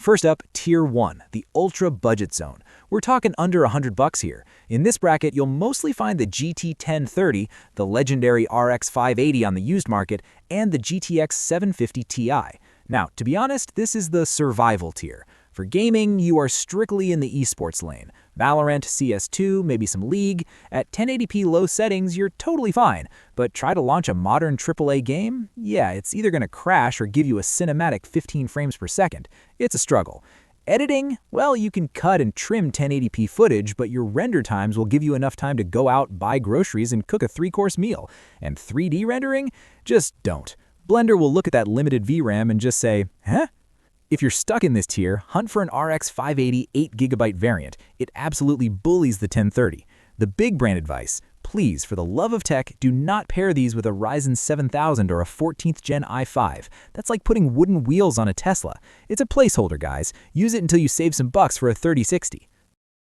First up, Tier 1, the Ultra Budget Zone. We're talking under $100 here. In this bracket, you'll mostly find the GT 1030, the legendary RX 580 on the used market, and the GTX 750 Ti. Now, to be honest, this is the survival tier. For gaming, you are strictly in the esports lane. Valorant, CS2, maybe some League. At 1080p low settings, you're totally fine. But try to launch a modern AAA game? Yeah, it's either going to crash or give you a cinematic 15 frames per second. It's a struggle. Editing? Well, you can cut and trim 1080p footage, but your render times will give you enough time to go out, buy groceries, and cook a 3-course meal. And 3D rendering? Just don't. Blender will look at that limited VRAM and just say, huh? If you're stuck in this tier, hunt for an RX 580 8GB variant. It absolutely bullies the 1030. The big brand advice: please, for the love of tech, do not pair these with a Ryzen 7000 or a 14th Gen i5. That's like putting wooden wheels on a Tesla. It's a placeholder, guys. Use it until you save some bucks for a 3060.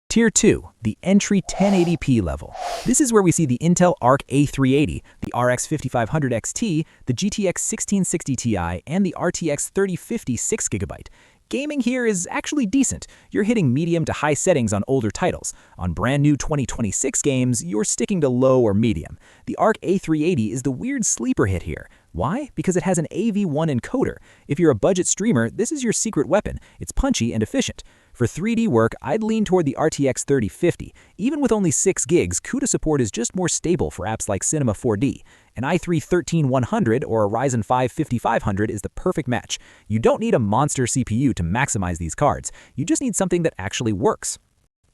Tier 2, the entry 1080p level. This is where we see the Intel Arc A380, the RX 5500 XT, the GTX 1660 Ti, and the RTX 3050 6GB. Gaming here is actually decent. You're hitting medium to high settings on older titles. On brand new 2026 games, you're sticking to low or medium. The Arc A380 is the weird sleeper hit here. Why? Because it has an AV1 encoder. If you're a budget streamer, this is your secret weapon. It's punchy and efficient. For 3D work, I'd lean toward the RTX 3050. Even with only 6 gigs, CUDA support is just more stable for apps like Cinema 4D. An i3-13100 or a Ryzen 5 5500 is the perfect match. You don't need a monster CPU to maximize these cards. You just need something that actually works.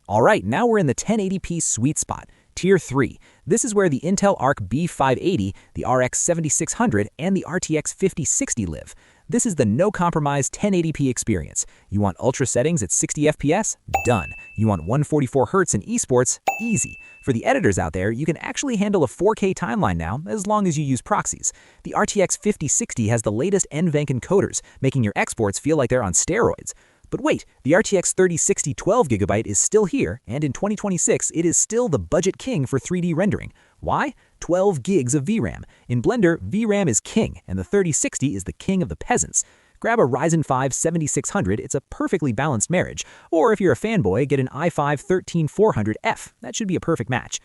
Alright, now we're in the 1080p sweet spot. Tier 3. This is where the Intel Arc B580, the RX 7600, and the RTX 5060 live. This is the no-compromise 1080p experience. You want ultra settings at 60 FPS? Done. You want 144Hz in esports? Easy. For the editors out there, you can actually handle a 4K timeline now, as long as you use proxies. The RTX 5060 has the latest NVENC encoders, making your exports feel like they're on steroids. But wait, the RTX 3060 12GB is still here, and in 2026, it is still the budget king for 3D rendering. Why? 12 gigs of VRAM. In Blender, VRAM is king, and the 3060 is the king of the peasants. Grab a Ryzen 5 7600, it's a perfectly balanced marriage. Or if you're a fanboy, get an i5 13400F. That should be a perfect match.